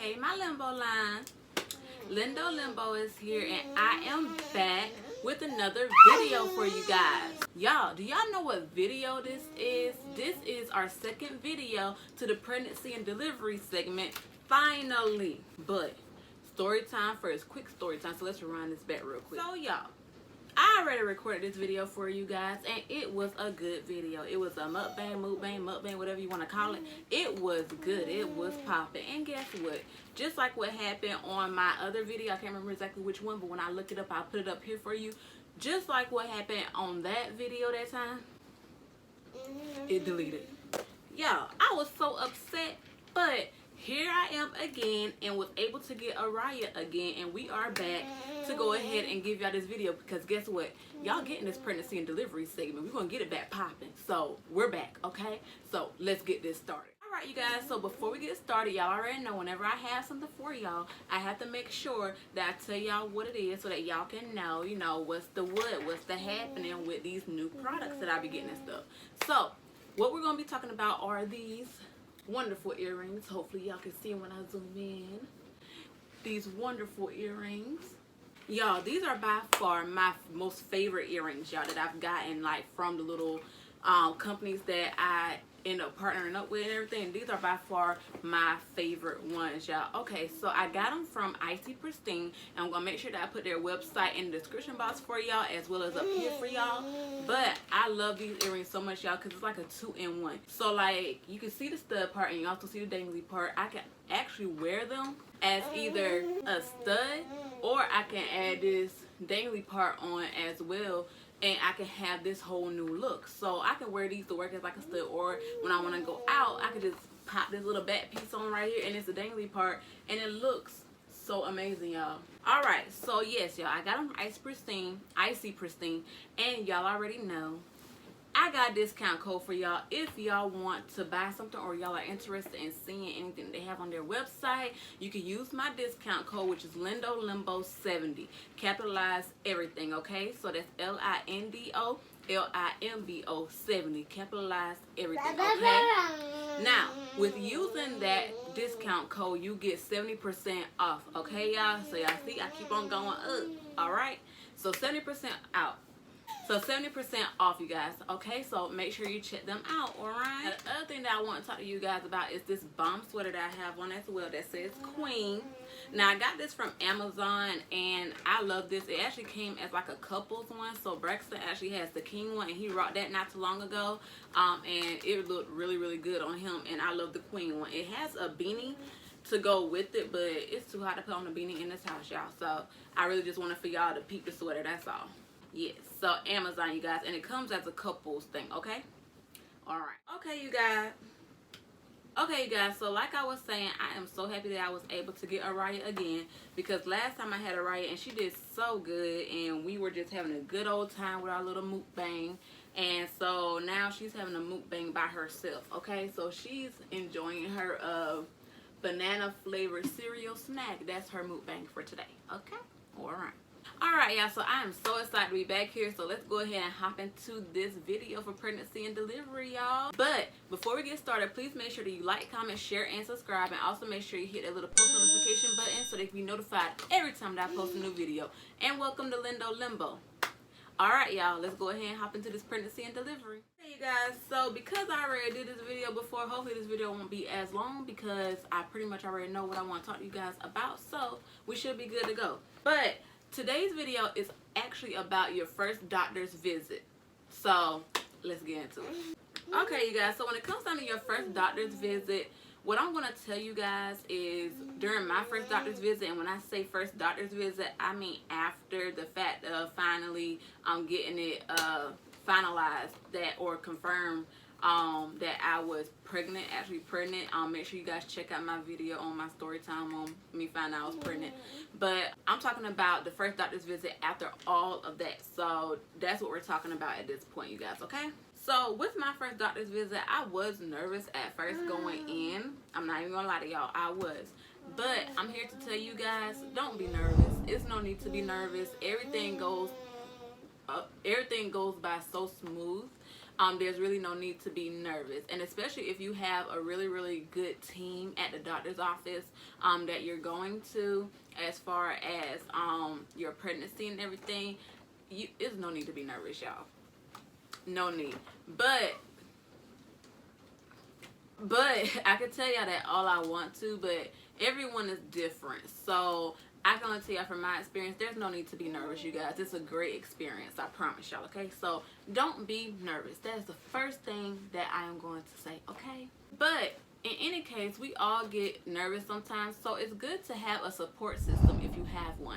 Hey, my LimbO Line. LimbO is here, and I am back with another video for you guys. Y'all, do y'all know what video this is? This is our second video to the pregnancy and delivery segment, finally. But story time first, quick story time. So let's rewind this back real quick. So y'all, I already recorded this video for you guys, and it was a good video. It was a mukbang, whatever you want to call it. It was good. It was popping. And guess what? Just like what happened on my other video, I can't remember exactly which one, but when I look it up, I'll put it up here for you. Just like what happened on that video that time, it deleted. Y'all, I was so upset, but here I am again and was able to get Araya again, and we are back to go ahead and give y'all this video because guess what? Y'all getting this pregnancy and delivery segment. We're going to get it back popping. So we're back, okay? So let's get this started. Alright, you guys, so before we get started, y'all already know whenever I have something for y'all, I have to make sure that I tell y'all what it is so that y'all can know, you know, what's the happening with these new products that I be getting and stuff. So what we're going to be talking about are these wonderful earrings. Hopefully y'all can see them when I zoom in. These wonderful earrings. Y'all, these are by far my most favorite earrings, y'all, that I've gotten, like, from the little companies that I end up partnering up with and everything. These are by far my favorite ones, y'all. Okay, so I got them from Icy Pristine, and I'm gonna make sure that I put their website in the description box for y'all as well as up here for y'all. But I love these earrings so much, y'all, because it's like a 2-in-1. So like, you can see the stud part and you also see the dangly part. I can actually wear them as either a stud, or I can add this dangly part on as well, and I can have this whole new look. So I can wear these to work as like a stud, or when I want to go out, I can just pop this little back piece on right here and it's the dangly part, and it looks so amazing, y'all. Alright, so yes, y'all, I got them from Icy Pristine, and y'all already know I got a discount code for y'all if y'all want to buy something or y'all are interested in seeing anything they have on their website. You can use my discount code, which is LimbO 70. Capitalize everything, okay? So that's LINDO LIMBO 70. Capitalize everything, okay? Now, with using that discount code, you get 70% off, okay, y'all? So y'all see, I keep on going up, all right? So 70% out. So 70% off, you guys, okay? So make sure you check them out, all right? The other thing that I want to talk to you guys about is this bomb sweater that I have on as well that says Queen. Now, I got this from Amazon, and I love this. It actually came as like a couple's one. So Braxton actually has the King one, and he rocked that not too long ago. And it looked really, really good on him, and I love the Queen one. It has a beanie to go with it, but it's too hot to put on a beanie in this house, y'all. So I really just wanted for y'all to peep the sweater, that's all. Yes, so Amazon, you guys, and it comes as a couples thing, okay? All right. Okay, you guys, so like I was saying, I am so happy that I was able to get Araya again, because last time I had Araya and she did so good, and we were just having a good old time with our little mukbang. And so now she's having a mukbang by herself, okay? So she's enjoying her banana flavored cereal snack. That's her mukbang for today, okay? All right. Alright, y'all, so I am so excited to be back here, so let's go ahead and hop into this video for pregnancy and delivery, y'all. But before we get started, please make sure that you like, comment, share, and subscribe, and also make sure you hit that little post notification button so that you can be notified every time that I post a new video. And welcome to LimbO. Alright, y'all, let's go ahead and hop into this pregnancy and delivery. Hey, you guys, so because I already did this video before, hopefully this video won't be as long because I pretty much already know what I want to talk to you guys about, so we should be good to go. But today's video is actually about your first doctor's visit. So let's get into it. Okay, you guys, so when it comes down to your first doctor's visit, what I'm going to tell you guys is during my first doctor's visit, and when I say first doctor's visit, I mean after the fact of finally getting it finalized that or confirmed that I was actually pregnant. Make sure you guys check out my video on my story time on me finding out I was pregnant. But I'm talking about the first doctor's visit after all of that. So that's what we're talking about at this point, you guys, okay? So with my first doctor's visit, I was nervous at first going in. I'm not even gonna lie to y'all, I was. But I'm here to tell you guys, don't be nervous. It's no need to be nervous. Everything goes by so smooth. there's really no need to be nervous. And especially if you have a really, really good team at the doctor's office that you're going to, as far as your pregnancy and everything, there's no need to be nervous, y'all. No need. But I can tell y'all that all I want to, but everyone is different. So I can only tell y'all from my experience, there's no need to be nervous, you guys. It's a great experience, I promise y'all, okay? So don't be nervous. That is the first thing that I am going to say, okay? But in any case, we all get nervous sometimes, so it's good to have a support system if you have one.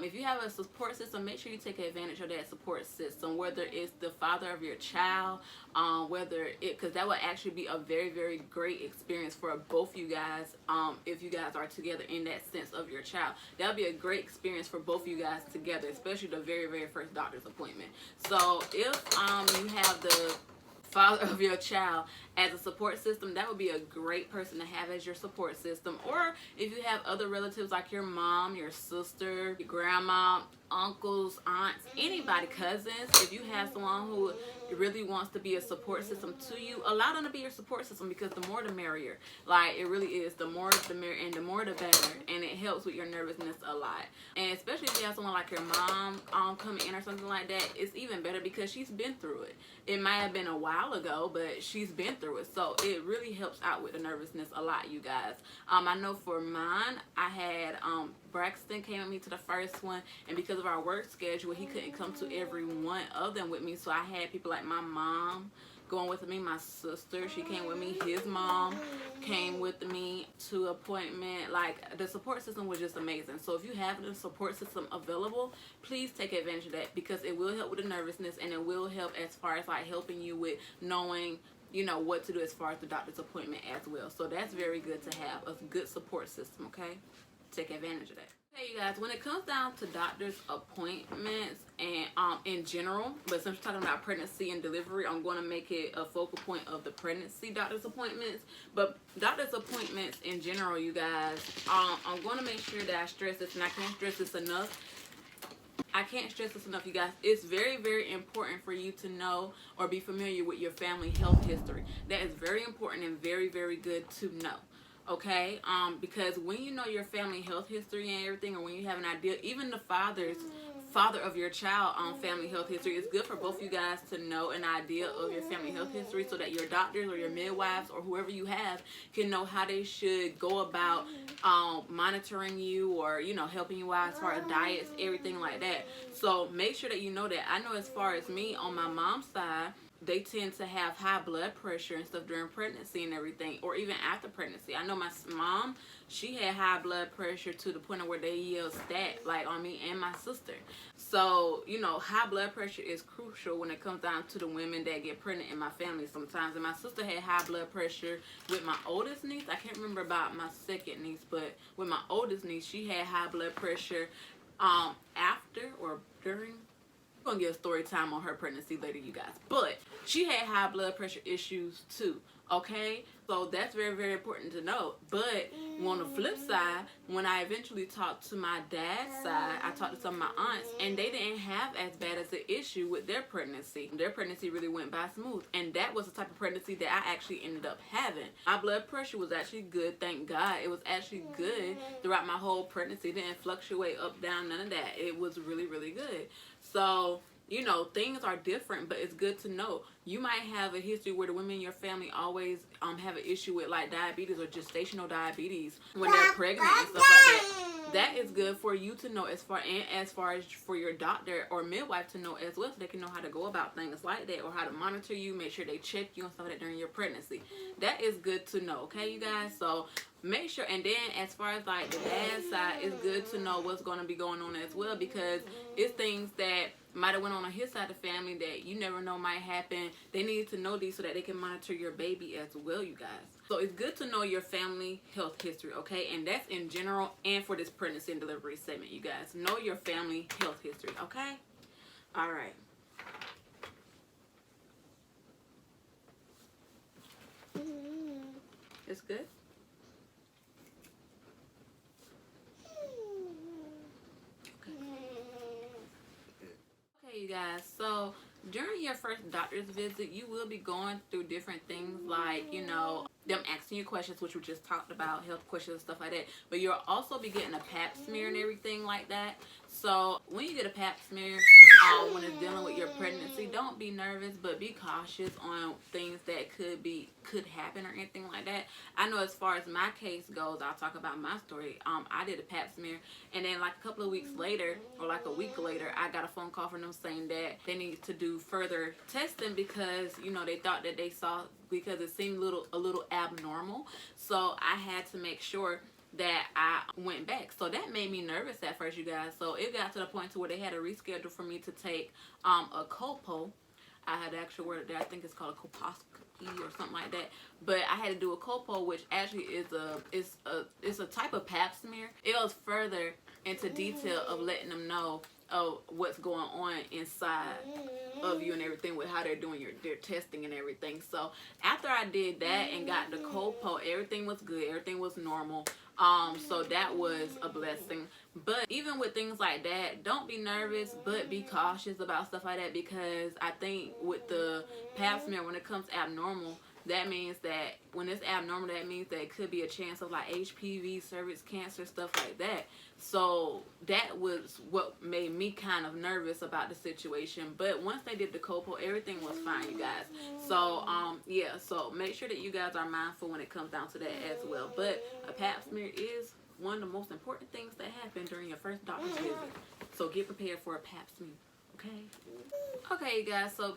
If you have a support system, make sure you take advantage of that support system, whether it's the father of your child, because that will actually be a very, very great experience for both you guys. If you guys are together in that sense of your child, that'll be a great experience for both you guys together, especially the very, very first doctor's appointment. So if you have the father of your child as a support system, that would be a great person to have as your support system. Or if you have other relatives like your mom, your sister, your grandma, uncles, aunts, anybody, cousins, if you have someone who really wants to be a support system to you, allow them to be your support system, because the more the merrier. Like, it really is. The more the merrier, and the more the better, and it helps with your nervousness a lot. And especially if you have someone like your mom coming in or something like that, it's even better because she's been through it. It might have been a while ago, but she's been through it, so it really helps out with the nervousness a lot, you guys. I know for mine, I had Braxton came with me to the first one, and because of our work schedule, he couldn't come to every one of them with me, so I had people like my mom going with me, my sister, she came with me, his mom came with me to appointment. Like, the support system was just amazing. So if you have the support system available, please take advantage of that, because it will help with the nervousness, and it will help as far as like helping you with knowing, you know, what to do as far as the doctor's appointment as well. So that's very good to have a good support system, okay? Take advantage of that. Okay, you guys, when it comes down to doctor's appointments and in general, but since we're talking about pregnancy and delivery, I'm going to make it a focal point of the pregnancy doctor's appointments. But doctor's appointments in general, you guys, I'm going to make sure that I stress this, and I can't stress this enough. I can't stress this enough, you guys. It's very, very important for you to know or be familiar with your family health history. That is very important and very, very good to know. Okay, because when you know your family health history and everything, or when you have an idea, even the father of your child family health history, it's good for both you guys to know an idea of your family health history, so that your doctors or your midwives or whoever you have can know how they should go about monitoring you, or, you know, helping you out as far as diets, everything like that. So make sure that you know that. I know as far as me, on my mom's side, they tend to have high blood pressure and stuff during pregnancy and everything, or even after pregnancy. I know my mom, she had high blood pressure to the point of where they yelled stat, like, on me and my sister. So, you know, high blood pressure is crucial when it comes down to the women that get pregnant in my family sometimes. And my sister had high blood pressure with my oldest niece. I can't remember about my second niece, but with my oldest niece, she had high blood pressure after or during. I'm gonna get a story time on her pregnancy later, you guys, but she had high blood pressure issues too. Okay, so that's very, very important to know. But on the flip side, when I eventually talked to my dad's side, I talked to some of my aunts, and they didn't have as bad as an issue with their pregnancy. Their pregnancy really went by smooth, and that was the type of pregnancy that I actually ended up having. My blood pressure was actually good, thank God. It was actually good throughout my whole pregnancy. It didn't fluctuate up, down, none of that. It was really, really good. So, you know, things are different, but it's good to know. You might have a history where the women in your family always have an issue with like diabetes or gestational diabetes when they're pregnant and stuff like that. That is good for you to know, as far as for your doctor or midwife to know as well, so they can know how to go about things like that, or how to monitor you, make sure they check you and stuff like that during your pregnancy. That is good to know, okay, you guys? So make sure. And then as far as like the dad's side, it's good to know what's going to be going on as well, because it's things that might have went on his side of the family that you never know might happen. They need to know these so that they can monitor your baby as well, you guys. So it's good to know your family health history, okay? And that's in general and for this pregnancy and delivery segment, you guys. Know your family health history, okay? All right. It's good? Okay, you guys. So during your first doctor's visit, you will be going through different things like, you know, them asking you questions, which we just talked about, health questions and stuff like that. But you'll also be getting a pap smear and everything like that. So when you get a pap smear, when it's dealing with your pregnancy, don't be nervous, but be cautious on things that could happen or anything like that. I know as far as my case goes, I'll talk about my story. I did a pap smear, and then like a couple of weeks later, or like a week later, I got a phone call from them saying that they need to do further testing because, you know, they thought that they saw, because it seemed a little abnormal. So I had to make sure that I went back. So that made me nervous at first, you guys. So it got to the point to where they had to reschedule for me to take a colpo. I had the actual word there. I think it's called a colposcopy or something like that. But I had to do a colpo, which actually is a type of pap smear. It goes further into detail of letting them know what's going on inside of you and everything, with how they're doing their testing and everything. So after I did that and got the colpo, everything was good, everything was normal. So that was a blessing. But even with things like that, don't be nervous, but be cautious about stuff like that, because I think with the pap smear, when it comes abnormal, that means that when it's abnormal, that means that it could be a chance of like HPV, cervix cancer, stuff like that. So that was what made me kind of nervous about the situation. But once they did the colpo, everything was fine, you guys. So yeah, so make sure that you guys are mindful when it comes down to that as well. But a pap smear is one of the most important things that happen during your first doctor's visit. So get prepared for a pap smear, okay, you guys. So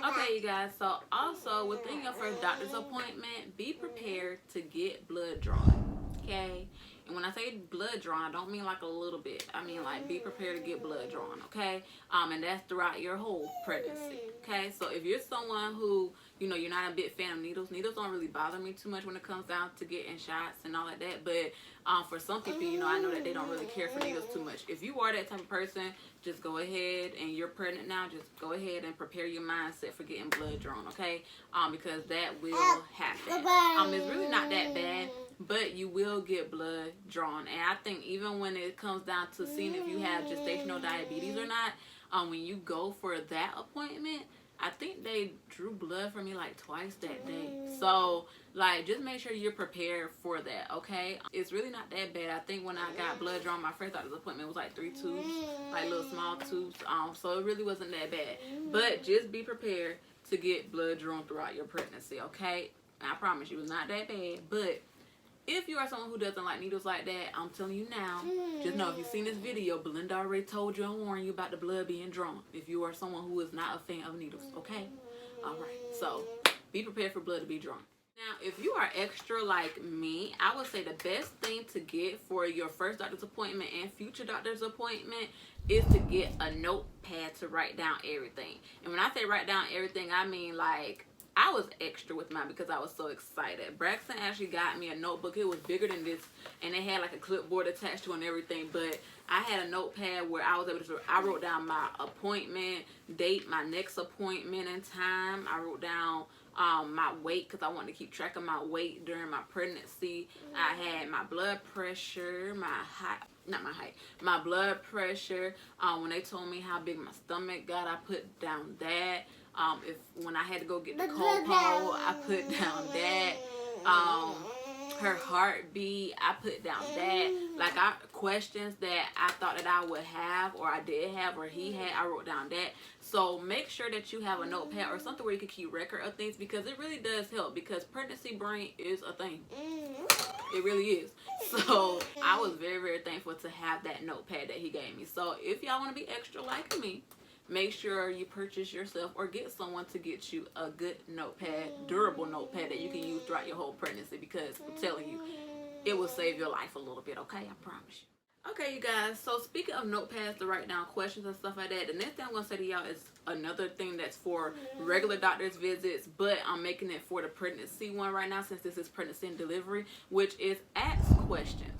okay, you guys, so also within your first doctor's appointment, be prepared to get blood drawn, okay? And when I say blood drawn, I don't mean like a little bit. I mean like be prepared to get blood drawn, okay? And that's throughout your whole pregnancy, okay? So if you're someone who, you know, you're not a big fan of needles don't really bother me too much when it comes down to getting shots and all like that. But for some people, you know, I know that they don't really care for needles too much. If you are that type of person, just go ahead, and you're pregnant now, just go ahead and prepare your mindset for getting blood drawn, okay? Because that will happen. It's really not that bad, but you will get blood drawn. And I think even when it comes down to seeing if you have gestational diabetes or not, when you go for that appointment, I think they drew blood for me like twice that day. So like, just make sure you're prepared for that, okay? It's really not that bad. I think when I got blood drawn, my first doctor's appointment was like 3 tubes, like little small tubes. So it really wasn't that bad. But just be prepared to get blood drawn throughout your pregnancy, okay? I promise you, it's not that bad. But if you are someone who doesn't like needles like that, I'm telling you now, just know if you've seen this video, Belinda already told you and warned you about the blood being drawn. If you are someone who is not a fan of needles, okay? All right, so be prepared for blood to be drawn. Now, if you are extra like me, I would say the best thing to get for your first doctor's appointment and future doctor's appointment is to get a notepad to write down everything. And when I say write down everything, I mean like, I was extra with mine because I was so excited. Braxton actually got me a notebook. It was bigger than this, and it had like a clipboard attached to it and everything. But I had a notepad where I was able to, I wrote down my appointment, date, my next appointment and time. I wrote down my weight because I wanted to keep track of my weight during my pregnancy. I had my blood pressure, my blood pressure. When they told me how big my stomach got, I put down that. When I had to go get the colpo, I put down that. Her heartbeat, I put down that. Like, questions that I thought that I would have, or I did have, or he had, I wrote down that. So make sure that you have a notepad or something where you can keep record of things, because it really does help, because pregnancy brain is a thing. It really is. So I was very, very thankful to have that notepad that he gave me. So if y'all want to be extra like me, make sure you purchase yourself or get someone to get you a good notepad, durable notepad that you can use throughout your whole pregnancy, because I'm telling you, it will save your life a little bit, okay? I promise you. Okay, you guys, so speaking of notepads to write down questions and stuff like that, the next thing I'm going to say to y'all is another thing that's for regular doctor's visits, but I'm making it for the pregnancy one right now since this is pregnancy and delivery, which is ask questions.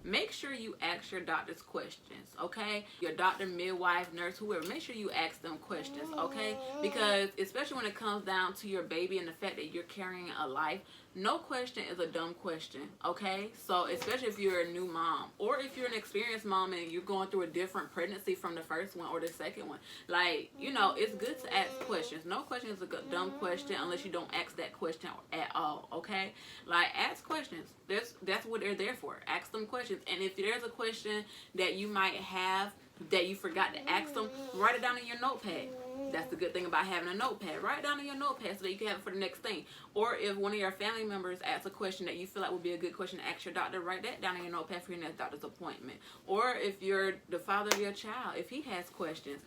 Make sure you ask your doctors questions, okay? Your doctor, midwife, nurse, whoever, make sure you ask them questions, okay? Because especially when it comes down to your baby and the fact that you're carrying a life, no question is a dumb question, okay? So especially if you're a new mom, or if you're an experienced mom and you're going through a different pregnancy from the first one or the second one, like, you know, it's good to ask questions. No question is a dumb question unless you don't ask that question at all, okay? Like, ask questions. That's what they're there for. Ask them questions. And if there's a question that you might have that you forgot to ask them, write it down in your notepad. That's the good thing about having a notepad. Write it down in your notepad so that you can have it for the next thing. Or if one of your family members asks a question that you feel like would be a good question to ask your doctor, write that down in your notepad for your next doctor's appointment. Or if you're the father of your child, if he has questions,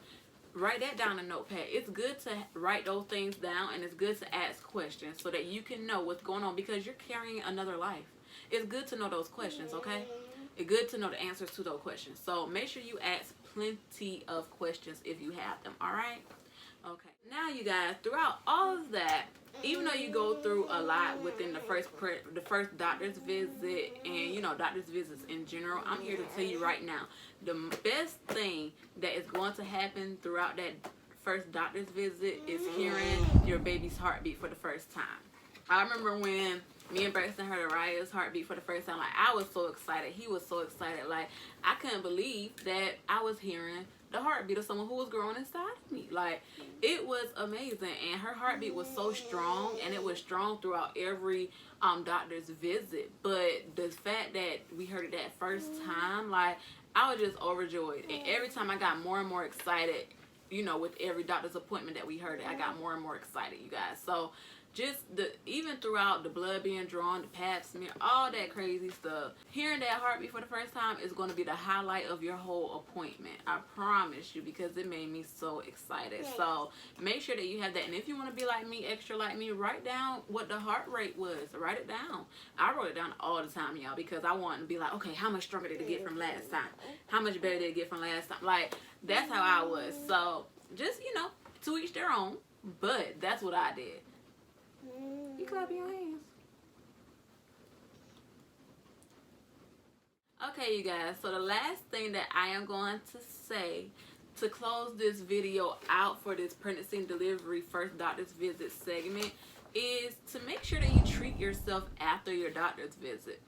write that down in a notepad. It's good to write those things down, and it's good to ask questions so that you can know what's going on because you're carrying another life. It's good to know those questions, okay? It's good to know the answers to those questions. So make sure you ask plenty of questions if you have them, all right? Okay. Now, you guys, throughout all of that, even though you go through a lot within the first doctor's visit and, you know, doctor's visits in general, I'm here to tell you right now, the best thing that is going to happen throughout that first doctor's visit is hearing your baby's heartbeat for the first time. I remember when me and Braxton heard Araya's heartbeat for the first time, like, I was so excited. He was so excited. Like, I couldn't believe that I was hearing the heartbeat of someone who was growing inside of me. Like, it was amazing. And her heartbeat was so strong, and it was strong throughout every doctor's visit. But the fact that we heard it that first time, like, I was just overjoyed. And every time I got more and more excited, you know, with every doctor's appointment that we heard it, I got more and more excited, you guys. So just even throughout the blood being drawn, the pap smear, all that crazy stuff, hearing that heartbeat for the first time is going to be the highlight of your whole appointment. I promise you, because it made me so excited. So make sure that you have that. And if you want to be like me, extra like me, write down what the heart rate was. Write it down. I wrote it down all the time, y'all, because I wanted to be like, okay, how much stronger did it get from last time? How much better did it get from last time? Like, that's how I was. So just, you know, to each their own, but that's what I did. You clap your hands. Okay, you guys, so the last thing that I am going to say to close this video out for this pregnancy and delivery first doctor's visit segment is to make sure that you treat yourself after your doctor's visit.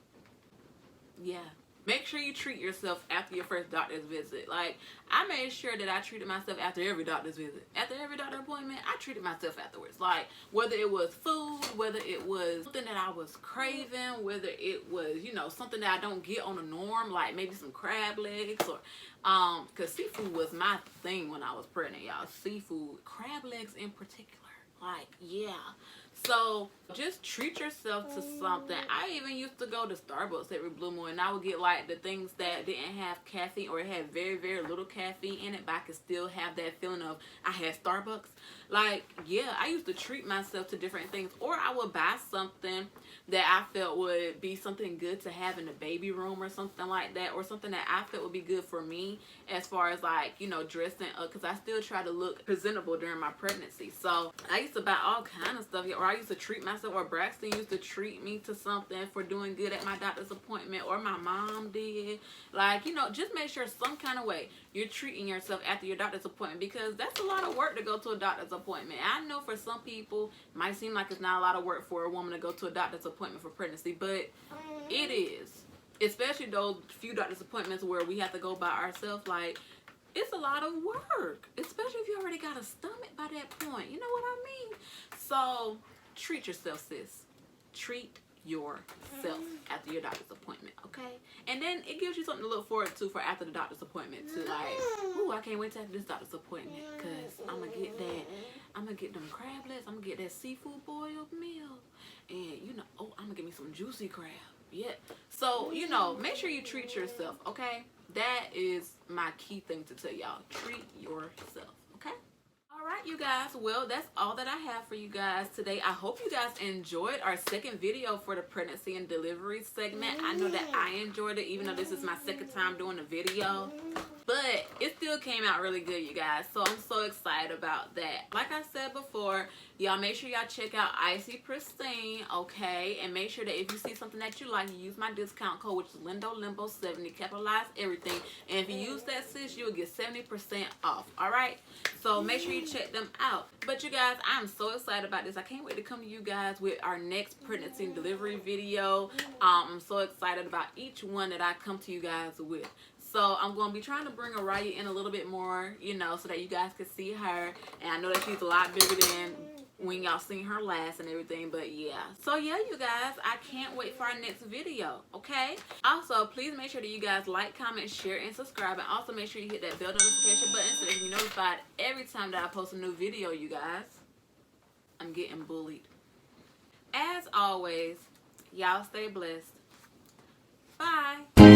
Yeah. Make sure you treat yourself after your first doctor's visit. Like, I made sure that I treated myself after every doctor's visit. After every doctor appointment, I treated myself afterwards. Like, whether it was food, whether it was something that I was craving, whether it was, you know, something that I don't get on the norm, like maybe some crab legs or, because seafood was my thing when I was pregnant, y'all. Seafood, crab legs in particular. Like, yeah. So just treat yourself to something. I even used to go to Starbucks every blue moon, and I would get like the things that didn't have caffeine or it had very, very little caffeine in it, but I could still have that feeling of I had Starbucks. Like, yeah, I used to treat myself to different things. Or I would buy something that I felt would be something good to have in the baby room or something like that, or something that I felt would be good for me as far as, like, you know, dressing up, because I still try to look presentable during my pregnancy. So I used to buy all kind of stuff, or I used to treat myself, or Braxton used to treat me to something for doing good at my doctor's appointment, or my mom did. Like, you know, just make sure some kind of way you're treating yourself after your doctor's appointment, because that's a lot of work to go to a doctor's appointment. I know for some people it might seem like it's not a lot of work for a woman to go to a doctor's appointment for pregnancy, but it is. Especially those few doctor's appointments where we have to go by ourselves. Like, it's a lot of work, especially if you already got a stomach by that point. You know what I mean? So treat yourself, sis. Treat yourself after your doctor's appointment, okay? And then it gives you something to look forward to for after the doctor's appointment too. Like, ooh, I can't wait to have this doctor's appointment, because I'm gonna get that, I'm gonna get them crab legs, I'm gonna get that seafood boiled meal, and, you know, oh, I'm gonna get me some juicy crab. Yeah. So, you know, make sure you treat yourself, okay? That is my key thing to tell y'all. Treat yourself, okay? All right, you guys, well, that's all that I have for you guys today. I hope you guys enjoyed our second video for the pregnancy and delivery segment. I know that I enjoyed it, even though this is my second time doing a video. But it still came out really good, you guys. So I'm so excited about that. Like I said before, y'all make sure y'all check out Icy Pristine, okay? And make sure that if you see something that you like, you use my discount code, which is LimbO70, capitalize everything. And if you use that, sis, you'll get 70% off, all right? So make sure you check them out. But you guys, I'm so excited about this. I can't wait to come to you guys with our next pregnancy and delivery video. I'm so excited about each one that I come to you guys with. So I'm going to be trying to bring Araya in a little bit more, you know, so that you guys can see her. And I know that she's a lot bigger than when y'all seen her last and everything, but yeah. So yeah, you guys, I can't wait for our next video, okay? Also, please make sure that you guys like, comment, share, and subscribe. And also make sure you hit that bell notification button so that you're notified every time that I post a new video, you guys. I'm getting bullied. As always, y'all stay blessed. Bye.